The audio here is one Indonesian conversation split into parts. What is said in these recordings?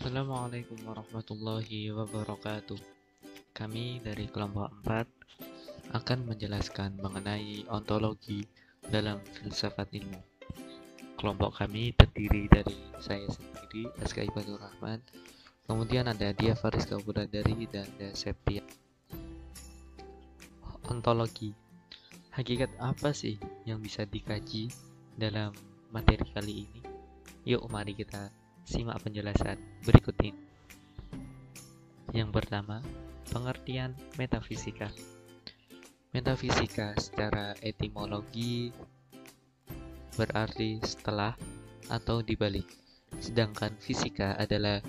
Assalamualaikum warahmatullahi wabarakatuh. Kami dari kelompok 4 akan menjelaskan mengenai ontologi dalam filsafat ilmu. Kelompok kami terdiri dari saya sendiri, SKI Batur Rahman, kemudian ada Dia Fariska Wulandari dan ada Septia. Ontologi. Hakikat apa sih yang bisa dikaji dalam materi kali ini? Yuk mari kita simak penjelasan berikut ini. Yang pertama, pengertian metafisika. Metafisika secara etimologi berarti setelah atau dibalik, sedangkan fisika adalah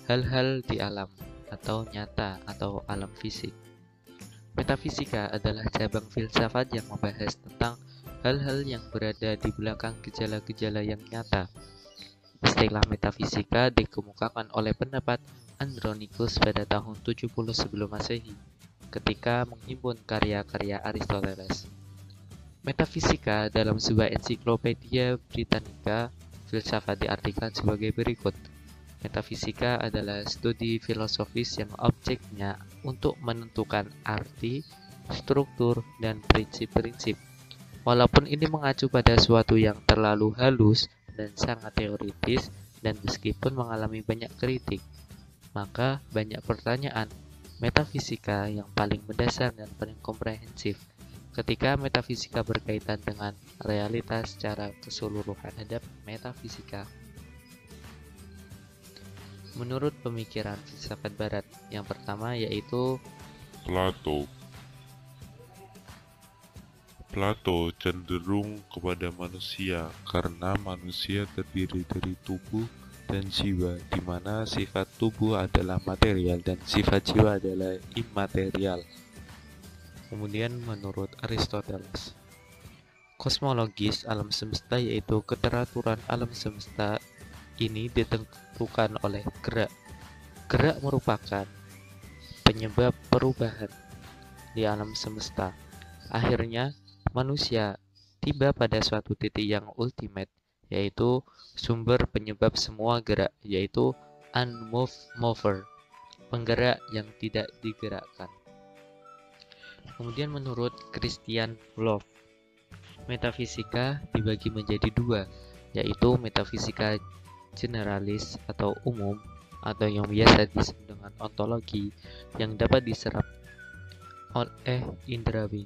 hal-hal di alam atau nyata atau alam fisik. Metafisika adalah cabang filsafat yang membahas tentang hal-hal yang berada di belakang gejala-gejala yang nyata. Istilah metafisika dikemukakan oleh pendapat Andronicus pada tahun 70 sebelum Masehi ketika menghimpun karya-karya Aristoteles. Metafisika dalam sebuah ensiklopedia Britannica filsafat diartikan sebagai berikut. Metafisika adalah studi filosofis yang objeknya untuk menentukan arti, struktur, dan prinsip-prinsip. Walaupun ini mengacu pada suatu yang terlalu halus dan sangat teoritis, dan meskipun mengalami banyak kritik, maka banyak pertanyaan metafisika yang paling mendasar dan paling komprehensif ketika metafisika berkaitan dengan realitas secara keseluruhan. Adab metafisika menurut pemikiran filsafat barat, yang pertama yaitu Plato. Plato cenderung kepada manusia karena manusia terdiri dari tubuh dan jiwa, di mana sifat tubuh adalah material dan sifat jiwa adalah imaterial. Kemudian menurut Aristoteles, kosmologis alam semesta yaitu keteraturan alam semesta ini ditentukan oleh gerak. Gerak merupakan penyebab perubahan di alam semesta. Akhirnya, manusia tiba pada suatu titik yang ultimate, yaitu sumber penyebab semua gerak, yaitu unmoved mover, penggerak yang tidak digerakkan. Kemudian menurut Christian Wolff, metafisika dibagi menjadi dua, yaitu metafisika generalis atau umum, atau yang biasa disebut dengan ontologi, yang dapat diserap oleh indrawi.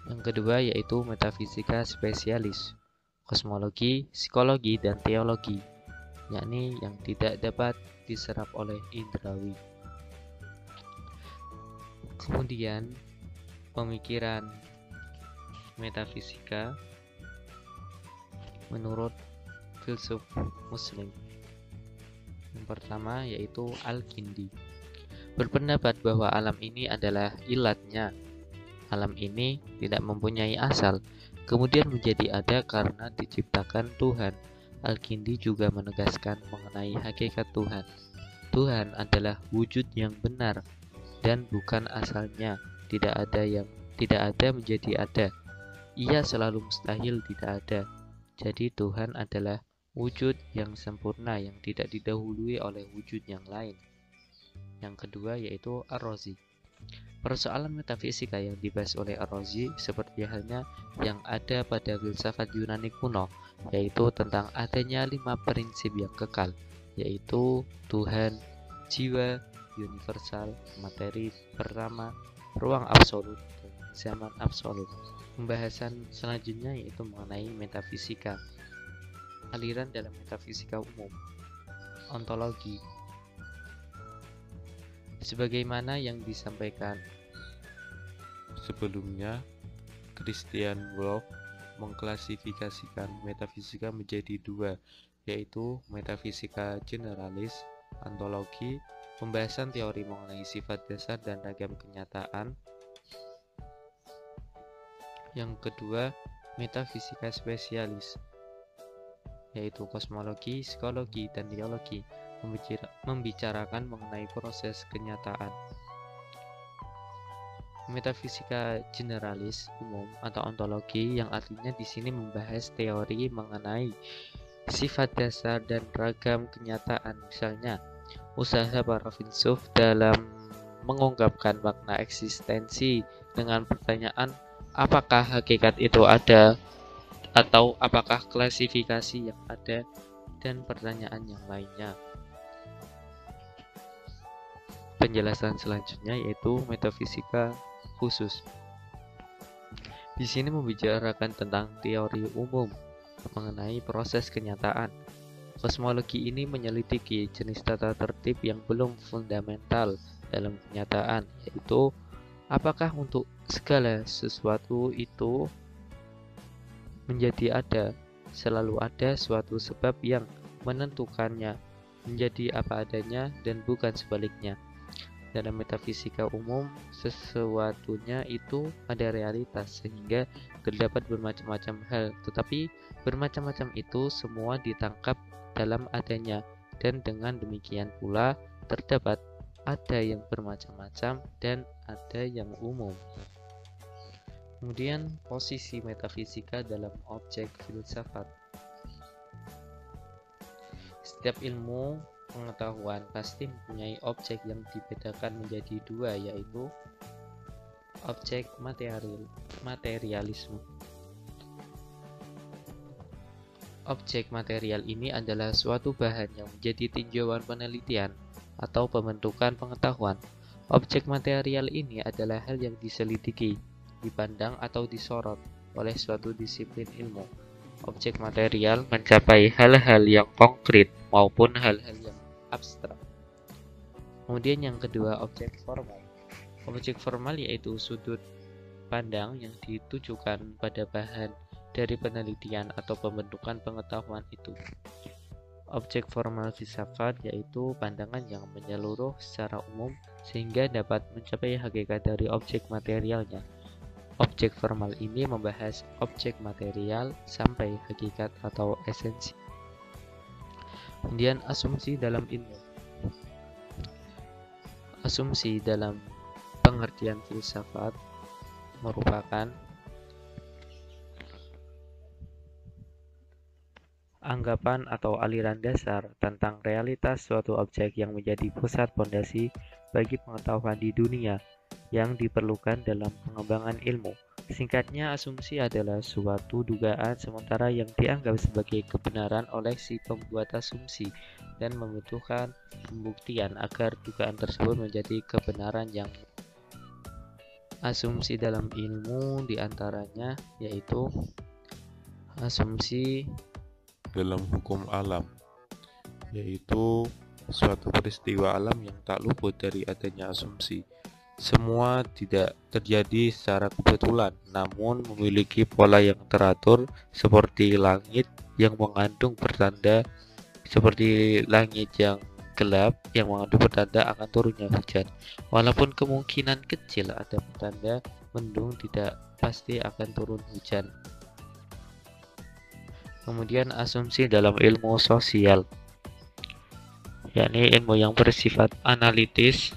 Yang kedua yaitu metafisika spesialis, kosmologi, psikologi, dan teologi, yakni yang tidak dapat diserap oleh indrawi. Kemudian pemikiran metafisika menurut filsuf Muslim. Yang pertama yaitu Al-Kindi, berpendapat bahwa alam ini adalah ilatnya. Alam ini tidak mempunyai asal, kemudian menjadi ada karena diciptakan Tuhan. Al-Kindi juga menegaskan mengenai hakikat Tuhan. Tuhan adalah wujud yang benar dan bukan asalnya. Tidak ada menjadi ada. Ia selalu mustahil tidak ada. Jadi Tuhan adalah wujud yang sempurna yang tidak didahului oleh wujud yang lain. Yang kedua yaitu Ar-Razi. Persoalan metafisika yang dibahas oleh Ar-Razi seperti halnya yang ada pada filsafat Yunani kuno, yaitu tentang adanya 5 prinsip yang kekal, yaitu Tuhan, jiwa, universal, materi pertama, ruang absolut, dan zaman absolut. Pembahasan selanjutnya yaitu mengenai metafisika. Aliran dalam metafisika umum, ontologi. Sebagaimana yang disampaikan sebelumnya, Christian Wolff mengklasifikasikan metafisika menjadi dua, yaitu metafisika generalis, ontologi, pembahasan teori mengenai sifat dasar dan ragam kenyataan. Yang kedua, metafisika spesialis, yaitu kosmologi, psikologi, dan teologi, membicarakan mengenai proses kenyataan. Metafisika generalis umum atau ontologi yang artinya di sini membahas teori mengenai sifat dasar dan ragam kenyataan. Misalnya, Usaha para filsuf dalam mengungkapkan makna eksistensi dengan pertanyaan apakah hakikat itu ada atau apakah klasifikasi yang ada, dan pertanyaan yang lainnya. Penjelasan selanjutnya yaitu metafisika khusus. Di sini membicarakan tentang teori umum mengenai proses kenyataan. Kosmologi ini menyelidiki jenis tata tertib yang belum fundamental dalam kenyataan, yaitu apakah untuk segala sesuatu itu menjadi ada, selalu ada suatu sebab yang menentukannya menjadi apa adanya dan bukan sebaliknya. Dalam metafisika umum, sesuatunya itu ada realitas sehingga terdapat bermacam-macam hal, tetapi bermacam-macam itu semua ditangkap dalam adanya, dan dengan demikian pula terdapat ada yang bermacam-macam dan ada yang umum. Kemudian posisi metafisika dalam objek filsafat. Setiap ilmu pengetahuan pasti mempunyai objek yang dibedakan menjadi dua, yaitu objek materialisme. Objek material ini adalah suatu bahan yang menjadi tinjauan penelitian atau pembentukan pengetahuan. Objek material ini adalah hal yang diselidiki, dipandang atau disorot oleh suatu disiplin ilmu. Objek material mencapai hal-hal yang konkret maupun hal-hal yang abstrak. Kemudian yang kedua, objek formal. Objek formal yaitu sudut pandang yang ditujukan pada bahan dari penelitian atau pembentukan pengetahuan itu. Objek formal filsafat yaitu pandangan yang menyeluruh secara umum sehingga dapat mencapai hakikat dari objek materialnya. Objek formal ini membahas objek material sampai hakikat atau esensi. Kemudian asumsi dalam ilmu. Asumsi dalam pengertian filsafat merupakan anggapan atau aliran dasar tentang realitas suatu objek yang menjadi pusat fondasi bagi pengetahuan di dunia yang diperlukan dalam pengembangan ilmu. Singkatnya, asumsi adalah suatu dugaan sementara yang dianggap sebagai kebenaran oleh si pembuat asumsi dan membutuhkan pembuktian agar dugaan tersebut menjadi kebenaran yang asumsi dalam ilmu diantaranya yaitu asumsi dalam hukum alam, yaitu suatu peristiwa alam yang tak luput dari adanya asumsi. Semua tidak terjadi secara kebetulan, namun memiliki pola yang teratur seperti langit yang mengandung pertanda, seperti langit yang gelap yang mengandung pertanda akan turunnya hujan. Walaupun kemungkinan kecil ada pertanda mendung, tidak pasti akan turun hujan. Kemudian asumsi dalam ilmu sosial, yakni ilmu yang bersifat analitis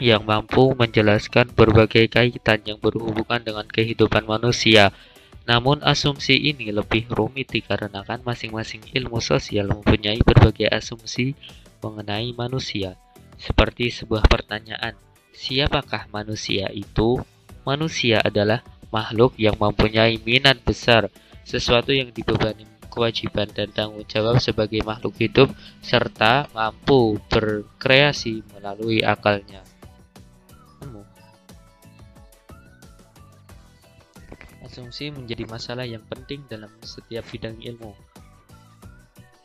yang mampu menjelaskan berbagai kaitan yang berhubungan dengan kehidupan manusia. Namun asumsi ini lebih rumit dikarenakan masing-masing ilmu sosial mempunyai berbagai asumsi mengenai manusia. Seperti sebuah pertanyaan, siapakah manusia itu? Manusia adalah makhluk yang mempunyai minat besar, sesuatu yang dibebani kewajiban dan tanggung jawab sebagai makhluk hidup, serta mampu berkreasi melalui akalnya. Asumsi menjadi masalah yang penting dalam setiap bidang ilmu.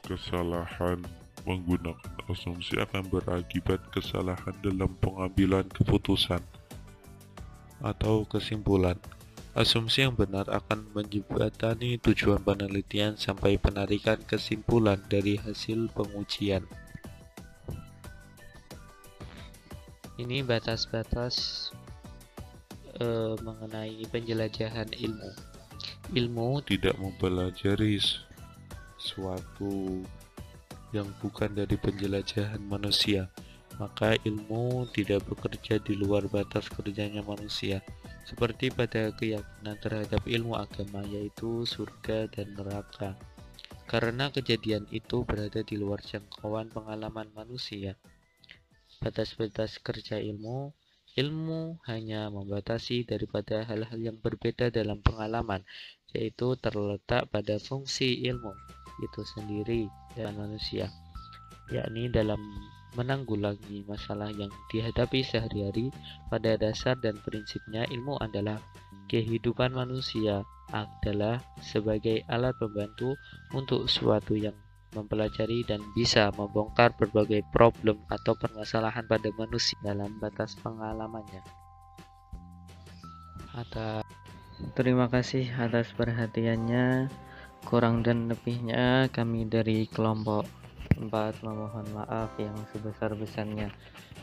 Kesalahan menggunakan asumsi akan berakibat kesalahan dalam pengambilan keputusan atau kesimpulan. Asumsi yang benar akan menjembatani tujuan penelitian sampai penarikan kesimpulan dari hasil pengujian. Ini batas-batas mengenai penjelajahan ilmu. Ilmu tidak mempelajari suatu yang bukan dari penjelajahan manusia, maka ilmu tidak bekerja di luar batas kerjanya manusia, seperti pada keyakinan terhadap ilmu agama, yaitu surga dan neraka. karena kejadian itu berada di luar jangkauan pengalaman manusia. Batas-batas kerja ilmu hanya membatasi daripada hal-hal yang berbeda dalam pengalaman, yaitu terletak pada fungsi ilmu itu sendiri dan manusia, yakni dalam menanggulangi masalah yang dihadapi sehari-hari. Pada dasar dan prinsipnya, ilmu adalah kehidupan manusia adalah sebagai alat pembantu untuk suatu yang mempelajari dan bisa membongkar berbagai problem atau permasalahan pada manusia dalam batas pengalamannya. Terima kasih atas perhatiannya. Kurang dan lebihnya kami dari kelompok 4 memohon maaf yang sebesar-besarnya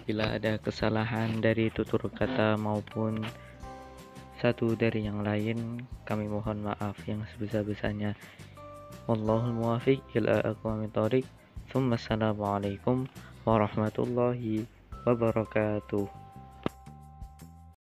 bila ada kesalahan dari tutur kata maupun satu dari yang lain. Kami mohon maaf yang sebesar-besarnya. Wallahul muwaffiq ila aqwamit thoriq. Assalamualaikum warahmatullahi wabarakatuh.